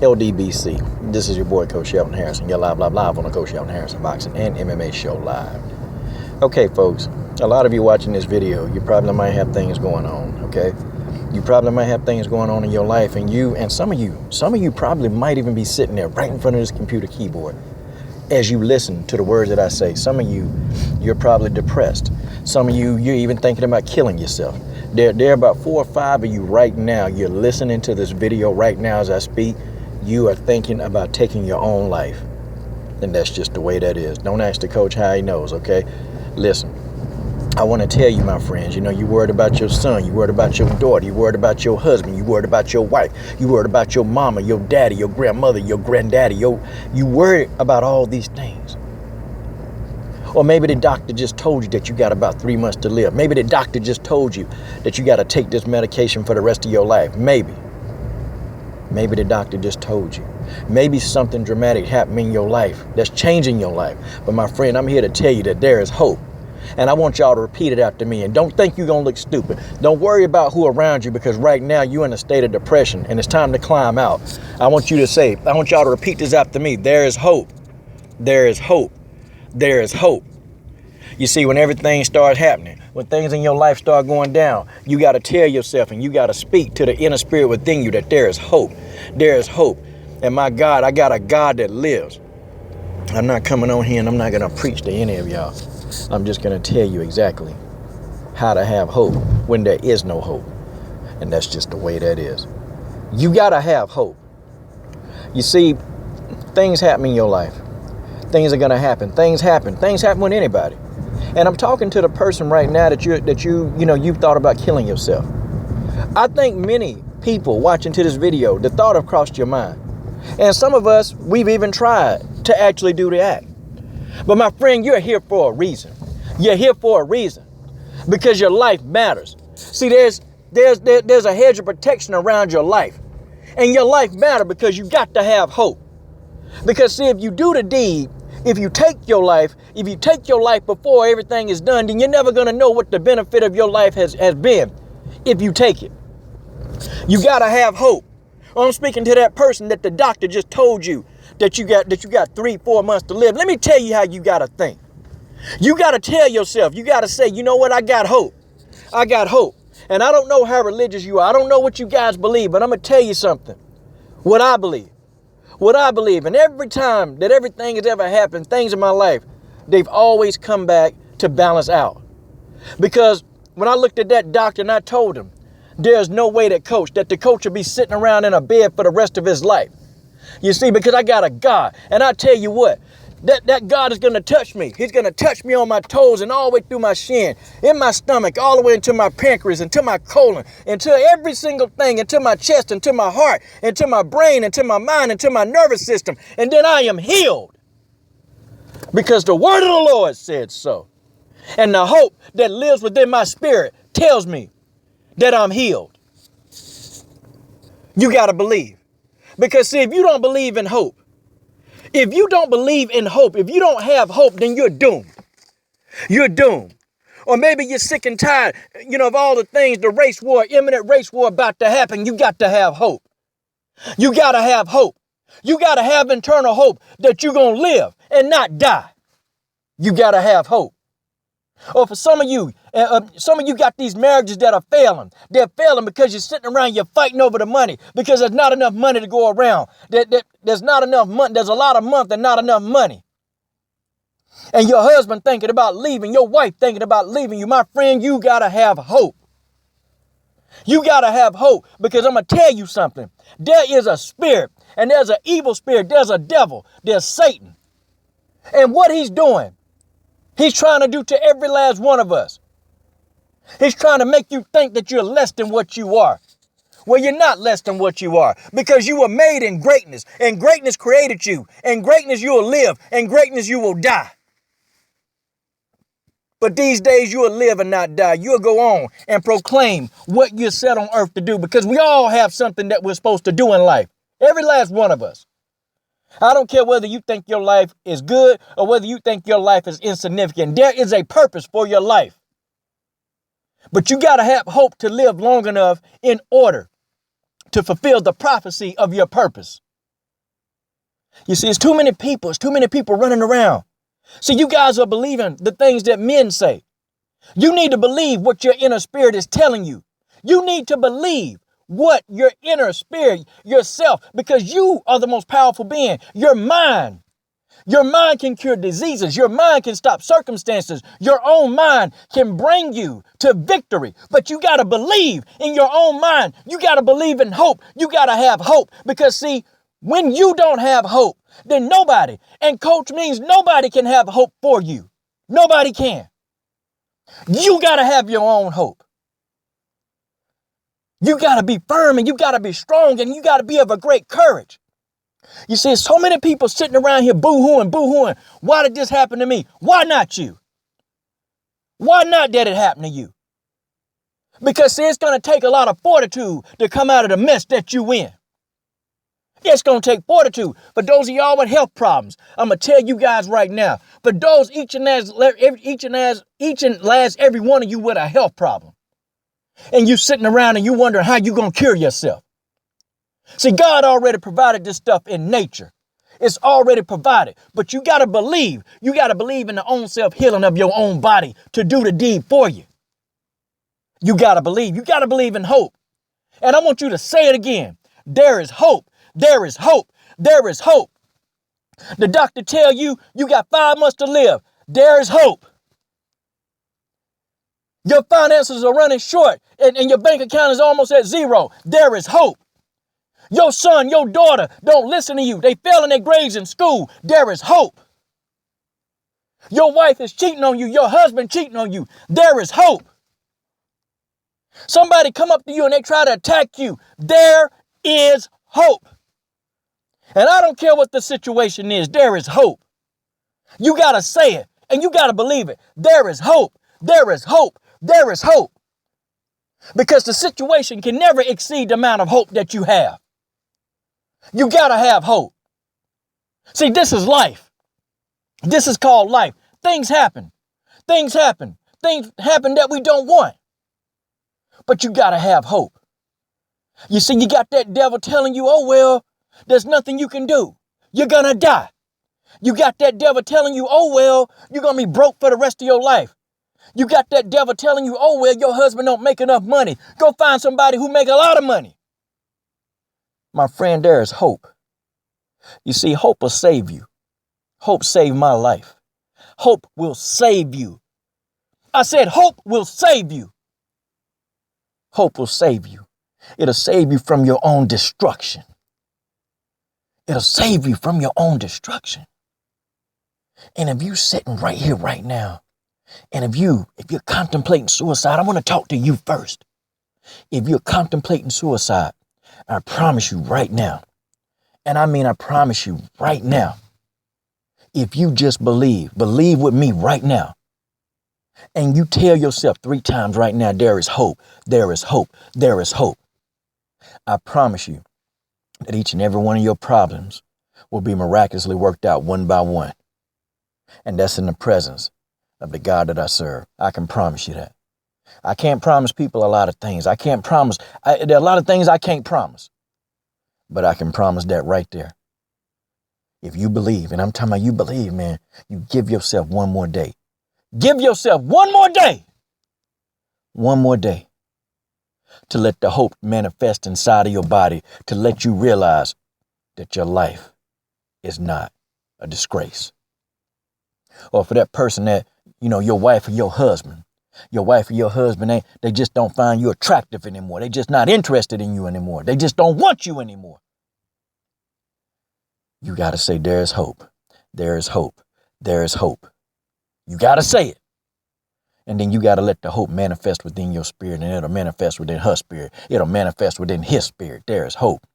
LDBC. This is your boy, Coach Shelton Harrison. You're live on the Coach Shelton Harrison Boxing and MMA Show live. Okay, folks, a lot of you watching this video, you probably might have things going on, okay? You probably might have things going on in your life, and some of you probably might even be sitting there right in front of this computer keyboard as you listen to the words that I say. Some of you, you're probably depressed. Some of you, you're even thinking about killing yourself. There are about 4 or 5 of you right now. You're listening to this video right now as I speak. You are thinking about taking your own life. And that's just the way that is. Don't ask the coach how he knows, okay? Listen, I want to tell you, my friends, you worried about your son, you worried about your daughter, you worried about your husband, you worried about your wife, you worried about your mama, your daddy, your grandmother, your granddaddy, you worried about all these things. Or maybe the doctor just told you that you got about 3 months to live. Maybe the doctor just told you that you got to take this medication for the rest of your life. Maybe the doctor just told you. Maybe something dramatic happened in your life that's changing your life. But my friend, I'm here to tell you that there is hope. And I want y'all to repeat it after me. And don't think you're going to look stupid. Don't worry about who around you, because right now you're in a state of depression and it's time to climb out. I want y'all to repeat this after me. There is hope. There is hope. There is hope. You see, when everything starts happening, when things in your life start going down, you got to tell yourself and you got to speak to the inner spirit within you that there is hope. There is hope. And my God, I got a God that lives. I'm not coming on here and I'm not going to preach to any of y'all. I'm just going to tell you exactly how to have hope when there is no hope. And that's just the way that is. You got to have hope. You see, things happen in your life. Things are going to happen. Things happen with anybody. And I'm talking to the person right now that you've thought about killing yourself. I think many people watching to this video, the thought have crossed your mind. And some of us, we've even tried to actually do the act. But my friend, you're here for a reason. You're here for a reason because your life matters. See, there's a hedge of protection around your life, and your life matters because you got to have hope. Because see, if you do the deed, if you take your life before everything is done, then you're never going to know what the benefit of your life has been if you take it. You got to have hope. I'm speaking to that person that the doctor just told you that you got 3-4 months to live. Let me tell you how you got to think. You got to tell yourself, you got to say, you know what? I got hope. I got hope. And I don't know how religious you are. I don't know what you guys believe, but I'm going to tell you something. What I believe. And every time that everything has ever happened, things in my life, they've always come back to balance out. Because when I looked at that doctor and I told him, there's no way that the coach will be sitting around in a bed for the rest of his life. You see, because I got a God. And I tell you what, that God is going to touch me. He's going to touch me on my toes and all the way through my shin, in my stomach, all the way into my pancreas, into my colon, into every single thing, into my chest, into my heart, into my brain, into my mind, into my nervous system. And then I am healed because the word of the Lord said so. And the hope that lives within my spirit tells me that I'm healed. You got to believe. Because see, if you don't believe in hope, if you don't have hope, then you're doomed. You're doomed. Or maybe you're sick and tired, of all the things, imminent race war about to happen. You got to have hope. You got to have hope. You got to have internal hope that you're going to live and not die. You got to have hope. Or for some of you got these marriages that are failing. They're failing because you're sitting around, you're fighting over the money because there's not enough money to go around. There's not enough money. There's a lot of money and not enough money. And your husband thinking about leaving, your wife thinking about leaving you. My friend, you got to have hope. You got to have hope because I'm going to tell you something. There is a spirit and there's an evil spirit. There's a devil. There's Satan. And what he's doing, he's trying to do to every last one of us. He's trying to make you think that you're less than what you are. Well, you're not less than what you are because you were made in greatness and greatness created you. And greatness you will live and greatness you will die. But these days you will live and not die. You'll go on and proclaim what you're set on earth to do because we all have something that we're supposed to do in life. Every last one of us. I don't care whether you think your life is good or whether you think your life is insignificant. There is a purpose for your life. But you got to have hope to live long enough in order to fulfill the prophecy of your purpose. You see, it's too many people. It's too many people running around. See, you guys are believing the things that men say. You need to believe what your inner spirit is telling you. You need to believe what your inner spirit, yourself, because you are the most powerful being. Your mind can cure diseases. Your mind can stop circumstances. Your own mind can bring you to victory. But you got to believe in your own mind. You got to believe in hope. You got to have hope. Because see, when you don't have hope, then nobody, and coach means nobody can have hope for you. Nobody can. You got to have your own hope. You got to be firm and you got to be strong and you got to be of a great courage. You see, so many people sitting around here boo-hooing. Why did this happen to me? Why not you? Why not did it happen to you? Because see, it's going to take a lot of fortitude to come out of the mess that you in. It's going to take fortitude. For those of y'all with health problems, I'm going to tell you guys right now. For those, each and last every one of you with a health problem. And you sitting around and you wondering how you going to cure yourself. See, God already provided this stuff in nature. It's already provided. But you got to believe. You got to believe in the own self-healing of your own body to do the deed for you. You got to believe. You got to believe in hope. And I want you to say it again. There is hope. There is hope. There is hope. The doctor tell you you got 5 months to live. There is hope. Your finances are running short and your bank account is almost at zero. There is hope. Your son, your daughter don't listen to you. They fail in their grades in school. There is hope. Your wife is cheating on you. Your husband cheating on you. There is hope. Somebody come up to you and they try to attack you. There is hope. And I don't care what the situation is. There is hope. You got to say it and you got to believe it. There is hope. There is hope. There is hope. Because the situation can never exceed the amount of hope that you have. You got to have hope. See, this is life. This is called life. Things happen. Things happen. Things happen that we don't want. But you got to have hope. You see, you got that devil telling you, oh, well, there's nothing you can do. You're going to die. You got that devil telling you, oh, well, you're going to be broke for the rest of your life. You got that devil telling you, oh, well, your husband don't make enough money. Go find somebody who make a lot of money. My friend, there is hope. You see, hope will save you. Hope saved my life. Hope will save you. I said, hope will save you. Hope will save you. It'll save you from your own destruction. It'll save you from your own destruction. And if you're sitting right here, right now, and if you're contemplating suicide, I want to talk to you first. If you're contemplating suicide, I promise you right now, and I mean I promise you right now, if you just believe with me right now, and you tell yourself 3 times right now, there is hope, there is hope, there is hope. I promise you that each and every one of your problems will be miraculously worked out one by one. And that's in the presence of the God that I serve. I can promise you that. I can't promise people a lot of things. I can't promise. There are a lot of things I can't promise. But I can promise that right there. If you believe, and I'm talking about you believe, man, you give yourself one more day. Give yourself one more day. One more day. To let the hope manifest inside of your body. To let you realize that your life is not a disgrace. Or for that person that, your wife or your husband. Your wife or your husband, they just don't find you attractive anymore. They just not interested in you anymore. They just don't want you anymore. You got to say, there is hope. There is hope. There is hope. You got to say it. And then you got to let the hope manifest within your spirit, and it'll manifest within her spirit. It'll manifest within his spirit. There is hope.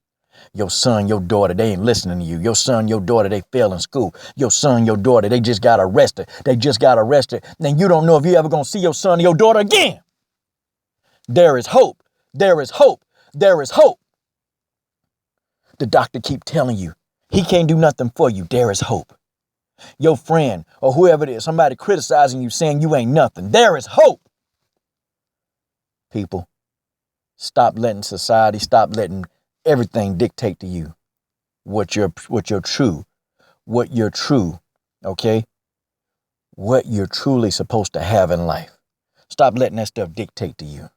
Your son, your daughter, they ain't listening to you. Your son, your daughter, they fail in school. Your son, your daughter, they just got arrested. They just got arrested. Then you don't know if you ever going to see your son or your daughter again. There is hope. There is hope. There is hope. The doctor keep telling you he can't do nothing for you. There is hope. Your friend or whoever it is, somebody criticizing you, saying you ain't nothing. There is hope. People, stop letting everything dictate to you what your true what you're true, okay? What you're truly supposed to have in life. Stop letting that stuff dictate to you.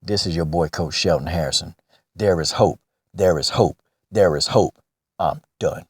This is your boy, Coach Shelton Harrison. There is hope. There is hope. There is hope. I'm done.